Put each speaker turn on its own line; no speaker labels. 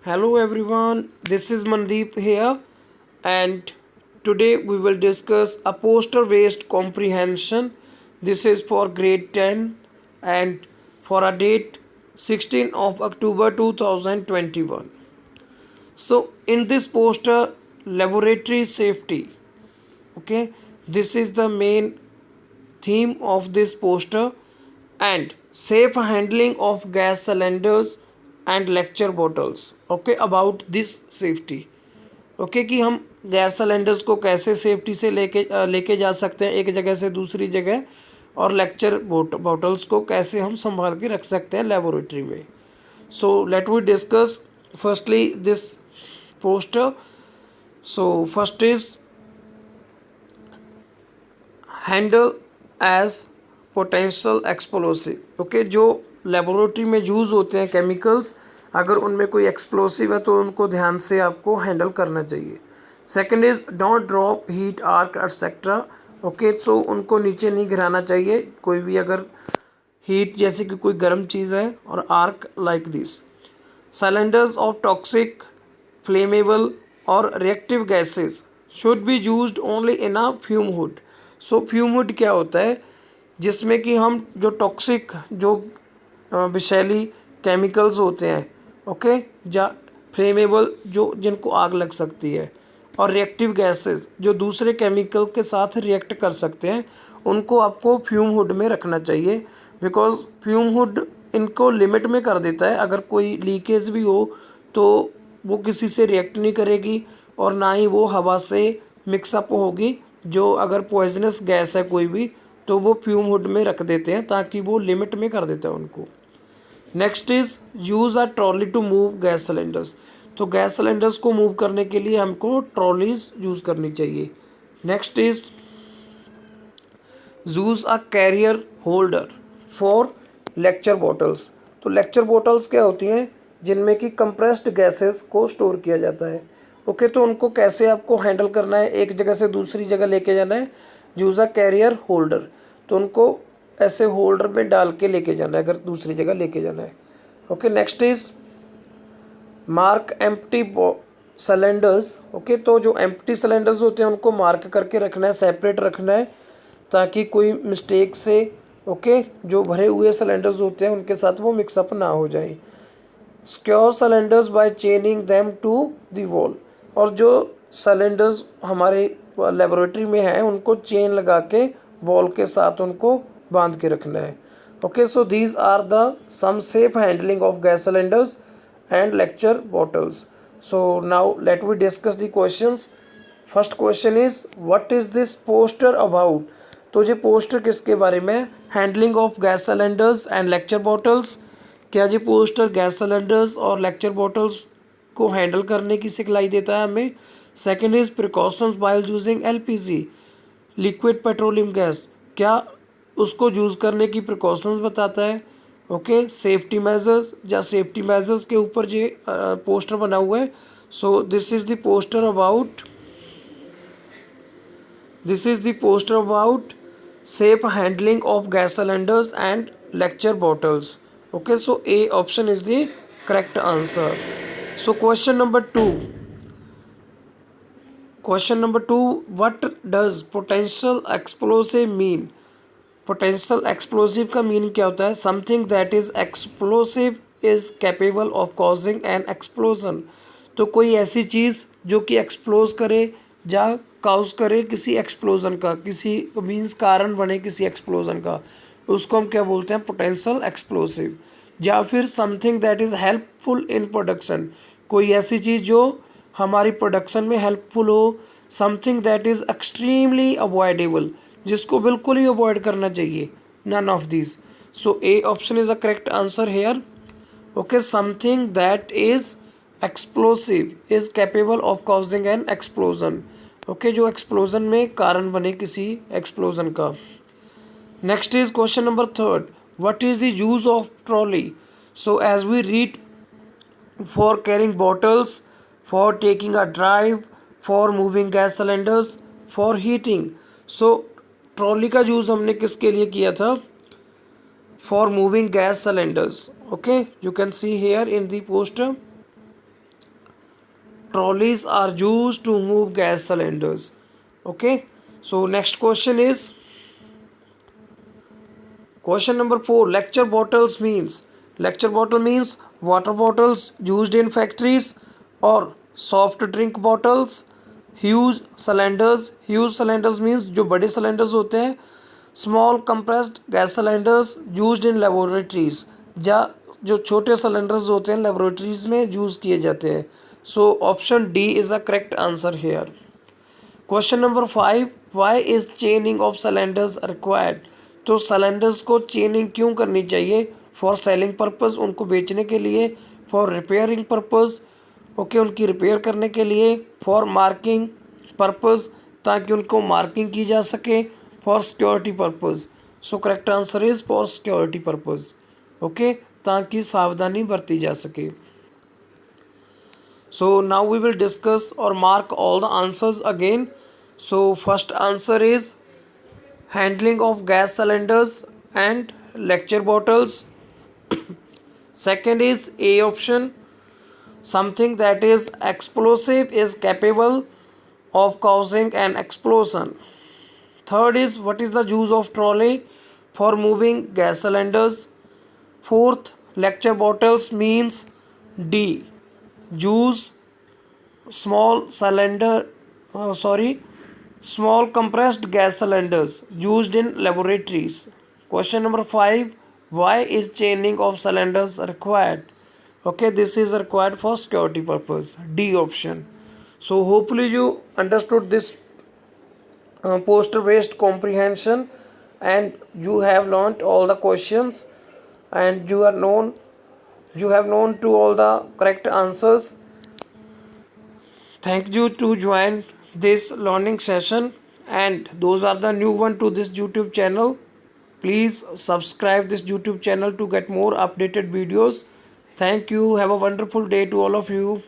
Hello everyone, this is Mandeep here, and today we will discuss a poster based comprehension. This is for grade 10 and for a date 16 of October 2021. So, in this poster, laboratory safety, okay, this is the main theme of this poster, and safe handling of gas cylinders and lecture bottles, okay, about this safety, okay कि हम gas cylinders को कैसे safety से लेके जा सकते हैं एक जगह से दूसरी जगह, और लेक्चर बॉटल्स को कैसे हम संभाल के रख सकते हैं लेबोरेटरी में. So let we discuss firstly this poster. So first is handle as potential explosive. Okay, जो लेबोरेटरी में यूज़ होते हैं केमिकल्स, अगर उनमें कोई एक्सप्लोसिव है तो उनको ध्यान से आपको हैंडल करना चाहिए. Second is don't drop heat arc etcetera. Okay, तो उनको नीचे नहीं गिराना चाहिए. कोई भी अगर हीट जैसे कि कोई गर्म चीज़ है और arc like this. Cylinders of toxic flammable और reactive gases should be used only in a fume hood. So fume hood क्या होता है, जिसमें कि हम जो टॉक्सिक जो विषैली केमिकल्स होते हैं, ओके, जा फ्लेमेबल जो जिनको आग लग सकती है, और रिएक्टिव गैसेस जो दूसरे केमिकल के साथ रिएक्ट कर सकते हैं, उनको आपको फ्यूम हुड में रखना चाहिए. बिकॉज फ्यूम हुड इनको लिमिट में कर देता है. अगर कोई लीकेज भी हो तो वो किसी से रिएक्ट नहीं करेगी, और ना ही वो हवा से मिक्सअप होगी. जो अगर पॉइजनस गैस है कोई भी, तो वो फ्यूम हुड में रख देते हैं ताकि वो लिमिट में कर देता है उनको. Next is use a trolley to move gas cylinders. तो गैस सिलेंडर्स को मूव करने के लिए हमको ट्रॉलीज यूज़ करनी चाहिए. Next is use a carrier holder for lecture bottles. तो लेक्चर बॉटल्स क्या होती हैं, जिनमें कि कंप्रेस्ड गैसेस को स्टोर किया जाता है. ओके, तो उनको कैसे आपको हैंडल करना है, एक जगह से दूसरी जगह लेके जाना है. यूज़ अ कैरियर होल्डर, तो उनको ऐसे होल्डर में डाल के लेके जाना है अगर दूसरी जगह लेके जाना है. Okay, next is mark empty cylinders. Okay, तो जो एम्प्टी सिलेंडर्स होते हैं उनको मार्क करके रखना है, सेपरेट रखना है, ताकि कोई मिस्टेक से, ओके, जो भरे हुए सिलेंडर्स होते हैं उनके साथ वो मिक्सअप ना हो जाए. Secure cylinders by chaining them to the wall. और जो सिलेंडर्स हमारे लेबोरेटरी में हैं उनको चेन लगा के वॉल के साथ उनको बांध के रखना है. Okay, so these are the some safe handling of gas cylinders and lecture bottles. So now let we discuss the questions. First question is what is this poster about. तो ये पोस्टर किसके बारे में, handling of gas cylinders and lecture bottles. क्या ये poster gas cylinders और lecture bottles को handle करने की सिखलाई देता है हमें. Second is precautions by using LPG liquid petroleum gas. क्या उसको यूज़ करने की प्रिकॉशंस बताता है. ओके, सेफ्टी मेजर्स, या सेफ्टी मेजर्स के ऊपर ये पोस्टर बना हुआ है. So this is the poster about safe handling of gas cylinders and lecture bottles. Okay, so A option is the correct answer. So question number 2, what does potential explosive mean. Potential explosive का meaning क्या होता है, something that is explosive is capable of causing an explosion. तो कोई ऐसी चीज़ जो कि एक्सप्लोज करे या काउज करे किसी एक्सप्लोजन का, किसी मीन्स कारण बने किसी एक्सप्लोजन का, उसको हम क्या बोलते हैं, पोटेंशियल एक्सप्लोसिव. या फिर something that is helpful in production, कोई ऐसी चीज़ जो हमारी प्रोडक्शन में हेल्पफुल हो. Something that is extremely avoidable, जिसको बिल्कुल ही अवॉइड करना चाहिए. None of this. So A option is the correct answer here. Okay, something that is explosive is capable of causing an explosion. Okay, जो explosion में कारण बने किसी एक्सप्लोजन का. Next is question number 3, what is the use of trolley. So as we read, for carrying bottles, for taking a drive, for moving gas cylinders, for heating. So trolley का use हमने किसके लिए किया था, for moving gas cylinders. Okay, you can see here in the poster. trolleys are used to move gas cylinders. Okay, so next question is question number 4. Lecture bottle means water bottles used in factories or soft drink bottles. Huge cylinders means जो बड़े cylinders होते हैं. Small compressed gas cylinders used in laboratories, या जो छोटे cylinders होते हैं laboratories में यूज़ किए जाते हैं. So option D is a correct answer here. Question number 5. Why is chaining of cylinders required. तो सिलेंडर्स को चेनिंग क्यों करनी चाहिए? फॉर सेलिंग पर्पज़, उनको बेचने के लिए. फॉर रिपेयरिंग पर्पज़, ओके, उनकी रिपेयर करने के लिए. फॉर मार्किंग पर्पज़, ताकि उनको मार्किंग की जा सके. For security purpose. So correct answer is for security purpose. Okay, ताकि सावधानी बरती जा सके. So now we will discuss or mark all the answers again. So first answer is handling of gas cylinders and lecture bottles. Second is A option, something that is explosive is capable of causing an explosion. Third is what is the use of trolley for moving gas cylinders. Fourth, lecture bottles means D, use small small compressed gas cylinders used in laboratories. Question number 5. Why is chaining of cylinders required? Okay, this is required for security purpose. D option. So hopefully you understood this poster based comprehension, and you have learnt all the questions, and you have known to all the correct answers. Thank you to join this learning session, and those are the new one to this YouTube channel. Please subscribe this YouTube channel to get more updated videos. Thank you. Have a wonderful day to all of you.